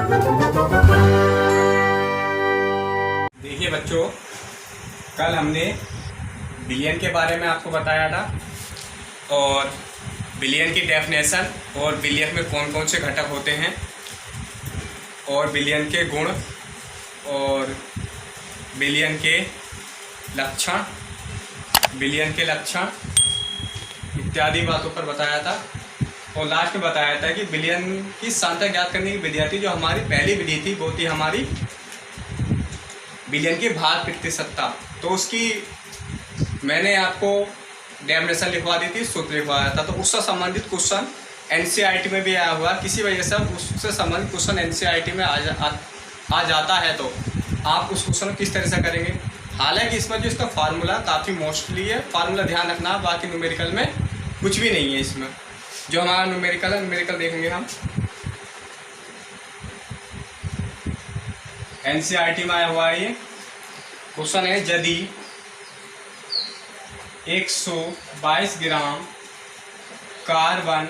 देखिए बच्चों, कल हमने बिलियन के बारे में आपको बताया था और बिलियन की डेफिनेशन और बिलियन में कौन कौन से घटक होते हैं और बिलियन के गुण और बिलियन के लक्षण इत्यादि बातों पर बताया था। और लास्ट में बताया था कि बिलियन की सांख्यता ज्ञात करने की विधि थी, जो हमारी पहली विधि थी वो थी हमारी बिलियन की भाग प्रतिशतता। तो उसकी मैंने आपको डेफिनेशन लिखवा दी थी, सूत्र लिखवाया था। तो उससे संबंधित क्वेश्चन एनसीईआरटी में भी आया हुआ, किसी वजह से उससे संबंधित क्वेश्चन एनसीईआरटी में आ जाता है तो आप उस क्वेश्चन को किस तरह से करेंगे। हालांकि इसमें जो इसका फार्मूला काफ़ी मोस्टली है, फार्मूला ध्यान रखना, बाकी न्यूमेरिकल में कुछ भी नहीं है। इसमें जो हमारा न्यूमेरिकल है, न्यूमेरिकल देखेंगे हम एनसीईआरटी में आया हुआ है। ये क्वेश्चन है, यदि 122 ग्राम कार्बन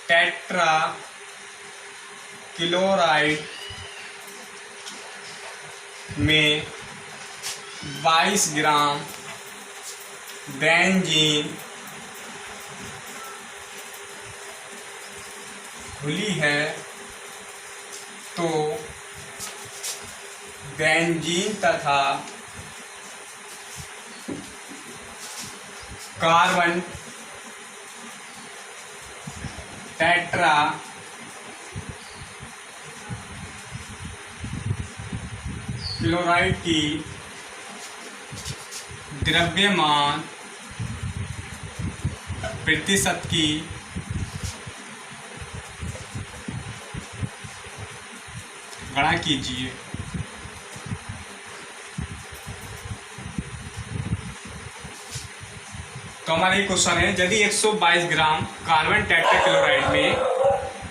टेट्रा क्लोराइड में 22 ग्राम बेंजीन घुली है तो बेंजीन तथा कार्बन टेट्रा क्लोराइड की द्रव्यमान प्रतिशत की गणना कीजिए। तो हमारा ये क्वेश्चन है, यदि 122 ग्राम कार्बन टेट्रा क्लोराइड में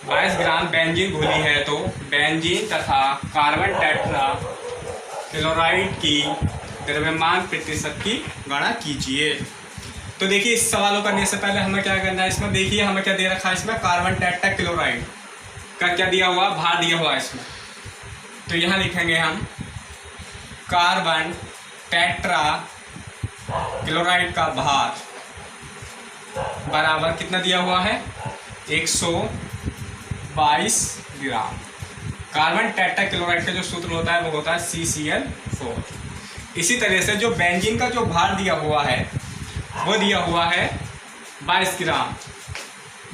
22 ग्राम बेंजीन घुली है तो बेंजीन तथा कार्बन टेट्रा क्लोराइड की द्रव्यमान प्रतिशत की गणना कीजिए। तो देखिए, इस सवाल को करने से पहले हमें क्या करना है। इसमें देखिए हमें क्या दे रखा है, इसमें कार्बन टेट्रा क्लोराइड का क्या दिया हुआ, भार दिया हुआ है इसमें। तो यहाँ लिखेंगे हम कार्बन टेट्रा क्लोराइड का भार बराबर कितना दिया हुआ है, 122 ग्राम। कार्बन टेट्रा क्लोराइड का जो सूत्र होता है वो होता है CCl4। इसी तरह से जो बेंजीन का जो भार दिया हुआ है वो दिया हुआ है 22 ग्राम।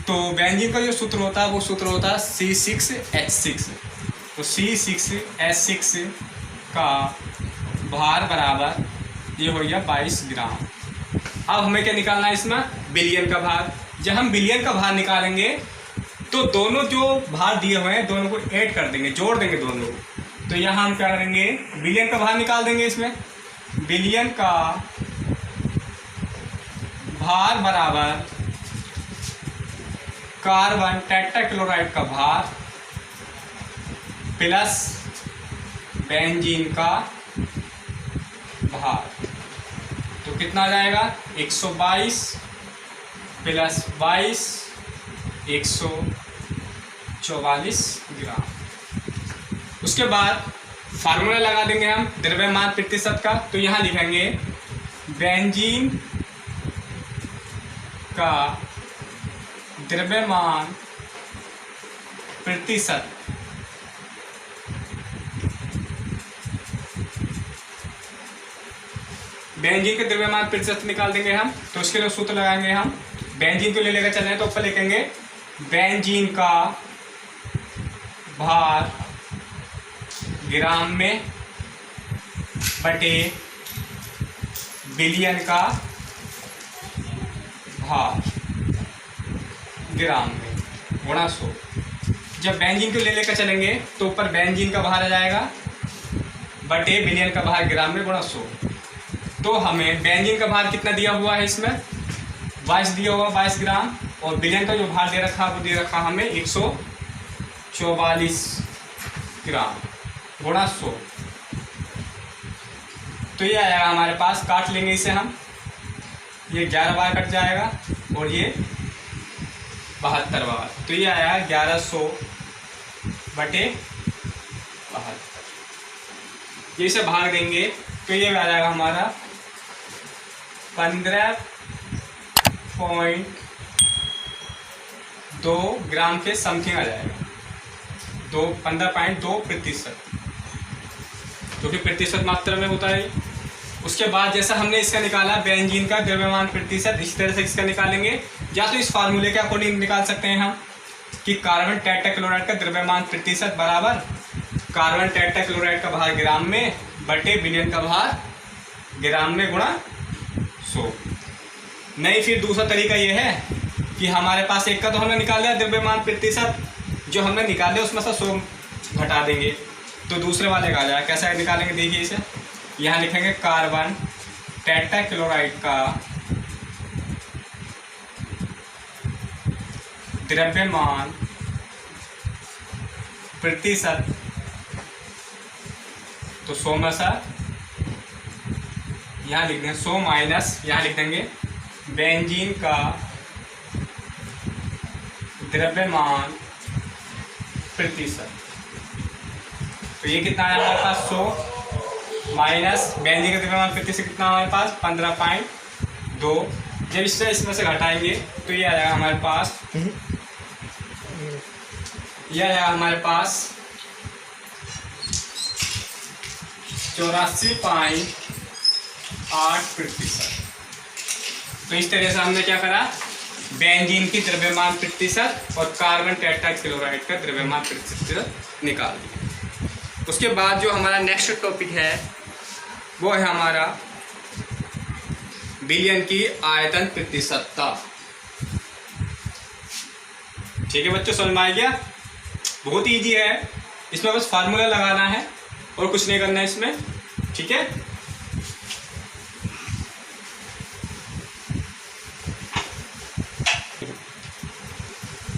तो बेंजीन का जो सूत्र होता है वो सूत्र होता है C6H6। तो C6H6 का भार बराबर ये हो गया 22 ग्राम। अब हमें क्या निकालना है, इसमें बिलियन का भार। जब हम बिलियन का भार निकालेंगे तो दोनों जो भार दिए हुए हैं दोनों को ऐड कर देंगे, जोड़ देंगे दोनों को। तो यहाँ हम क्या करेंगे, बिलियन का भार निकाल देंगे। इसमें बिलियन का भार बराबर कार्बन टेट्रा क्लोराइड का भार प्लस बेंजीन का भार। तो कितना आ जाएगा, 122 प्लस 22 144 ग्राम। उसके बाद फार्मूला लगा देंगे हम द्रव्यमान प्रतिशत का। तो यहाँ लिखेंगे बेंजीन का द्रव्यमान प्रतिशत बेंजीन के द्रव्यमान प्रतिशत निकाल देंगे हम। तो उसके लिए सूत्र लगाएंगे हम, बेंजीन को ले लेकर चल रहे हैं तो ऊपर लिखेंगे बेंजीन का भार ग्राम में बटे बिलियन का भार ग्राम में गुणा 100। जब बेंजीन को ले लेकर चलेंगे तो ऊपर बेंजीन का भार आ जाएगा बटे बिलियन का भार ग्राम में गुणा 100। तो हमें बेंजीन का भार कितना दिया हुआ है, इसमें 22 दिया हुआ 22 ग्राम, और बिलियन का जो भार दे रखा वो दे रखा हमें 144 ग्राम गुणा 100। तो ये आएगा हमारे पास, काट लेंगे इसे हम, ये 11 बार कट जाएगा और ये 72 बार। तो ये आया 1100 बटे बाहर। ये इसे भाग देंगे तो ये आ जाएगा हमारा 15.2 ग्राम के समथिंग आ जाएगा। 15.2%, जो कि प्रतिशत मात्रा में होता है। उसके बाद जैसा हमने इसका निकाला बेंजीन का द्रव्यमान प्रतिशत, इसी तरह से इसका निकालेंगे। या तो इस फार्मूले के अकॉर्डिंग निकाल सकते हैं हम कि कार्बन टेट्राक्लोराइड का द्रव्यमान प्रतिशत बराबर कार्बन टेट्राक्लोराइड का भार ग्राम में बटे बिलियन का भार ग्राम में गुणा 100। नहीं, फिर दूसरा तरीका ये है कि हमारे पास एक का तो हमने निकाल लिया द्रव्यमान प्रतिशत, जो हमने निकाल लिया उसमें से 100 घटा देंगे तो दूसरे वाले का आ जाएगा। कैसे निकालेंगे देखिए इसे, यहाँ लिखेंगे कार्बन टेट्राक्लोराइड का द्रव्यमान प्रतिशत, तो 100 में से यहाँ लिख देंगे 100 माइनस, यहाँ लिख देंगे बेंजीन का द्रव्यमान प्रतिशत। तो ये कितना है हमारे पास 100 माइनस बेंजीन का द्रव्यमान प्रतिशत कितना हमारे पास 15.2। जब इसमें से घटाएंगे तो ये आ जाएगा हमारे पास, यह आएगा हमारे पास 84.8%। तो इस तरह से हमने क्या करा, बेंजीन की द्रव्यमान प्रतिशत और कार्बन टेट्राक्लोराइड का द्रव्यमान प्रतिशत निकाल दिया। उसके बाद जो हमारा नेक्स्ट टॉपिक है वो है हमारा बिलियन की आयतन प्रतिशतता। ठीक है बच्चों, समझ में आ गया? बहुत इजी है, इसमें बस फार्मूला लगाना है और कुछ नहीं करना है इसमें। ठीक है,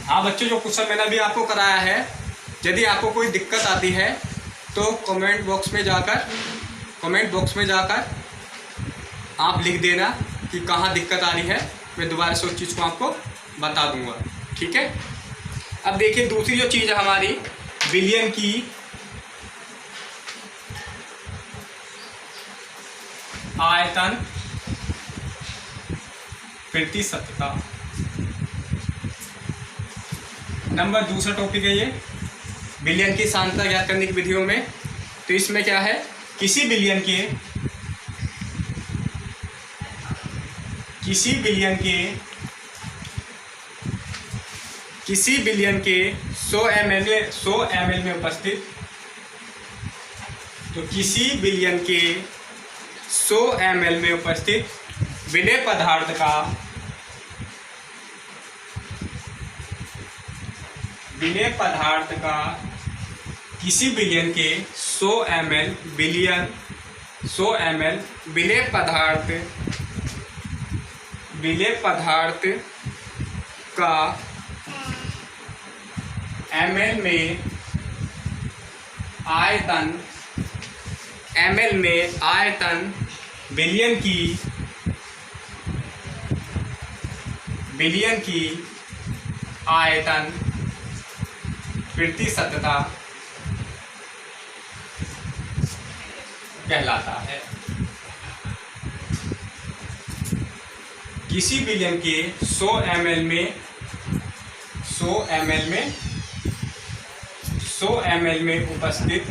हाँ बच्चों, जो क्वेश्चन मैंने अभी आपको कराया है, यदि आपको कोई दिक्कत आती है तो कमेंट बॉक्स में जाकर आप लिख देना कि कहाँ दिक्कत आ रही है, मैं दोबारा से उस चीज़ को आपको बता दूंगा। ठीक है, अब देखिए दूसरी जो चीज़ है हमारी बिलियन की आयतन प्रतिशतता। नंबर दूसरा टॉपिक है ये बिलियन की सांद्रता ज्ञात करने की विधियों में। तो इसमें क्या है, किसी बिलियन के 100 ml में उपस्थित, तो किसी बिलियन के 100 ml में उपस्थित विलेय पदार्थ का किसी बिलियन के 100 ml विलेय पदार्थ का ml में आयतन बिलियन की आयतन प्रतिशतता कहलाता है। किसी बिलियन के 100 ml में उपस्थित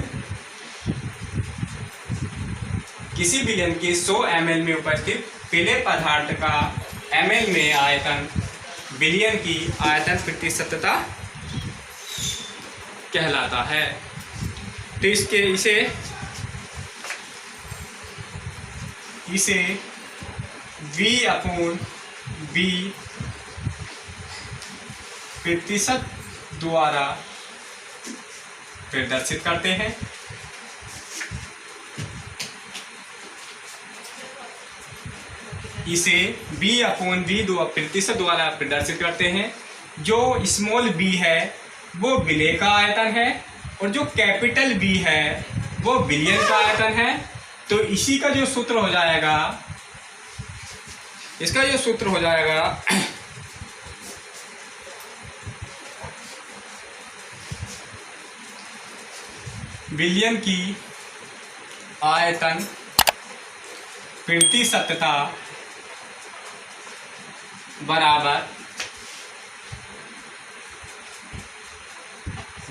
किसी बिलियन के 100 ml में उपस्थित विलेय पदार्थ का ml में आयतन बिलियन की आयतन प्रतिशतता कहलाता है। तो इसे V/B प्रतिशत द्वारा प्रदर्शित करते हैं। इसे V/V प्रतिशत द्वारा प्रदर्शित करते हैं। जो स्मॉल b है वो विलेय का आयतन है और जो कैपिटल B है वो बिलियन का आयतन है। तो इसी का जो सूत्र हो जाएगा, इसका जो सूत्र हो जाएगा विलयन की आयतन प्रतिशतता बराबर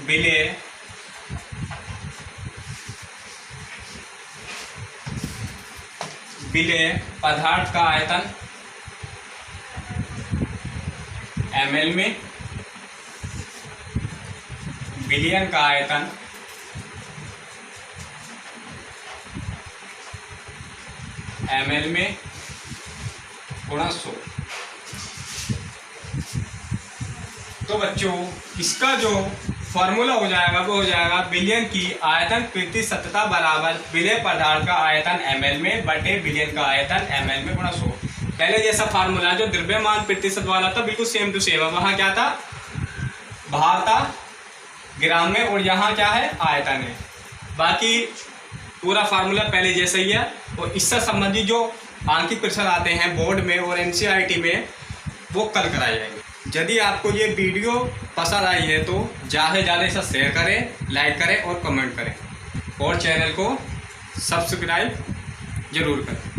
विलय पदार्थ का आयतन ml में, विलयन का आयतन ml में गुणा 100। तो बच्चों इसका जो फॉर्मूला हो जाएगा वो हो जाएगा विलयन की आयतन प्रतिशतता बराबर विलय पदार्थ का आयतन ml में बटे विलयन का आयतन ml में गुणा 100। पहले जैसा फार्मूला जो द्रव्यमान प्रतिशत वाला था बिल्कुल सेम टू सेम है। वहाँ क्या था, भार था ग्राम में, और यहाँ क्या है, आयतन है। बाकी पूरा फार्मूला पहले जैसा ही है। और इससे संबंधित जो आंकिक प्रश्न आते हैं बोर्ड में और एनसीईआरटी में वो कल कराए जाएंगे। यदि आपको ये वीडियो पसंद आई है तो ज़्यादा से ज़्यादा इसे शेयर करें, लाइक करें और कमेंट करें, और चैनल को सब्सक्राइब जरूर करें।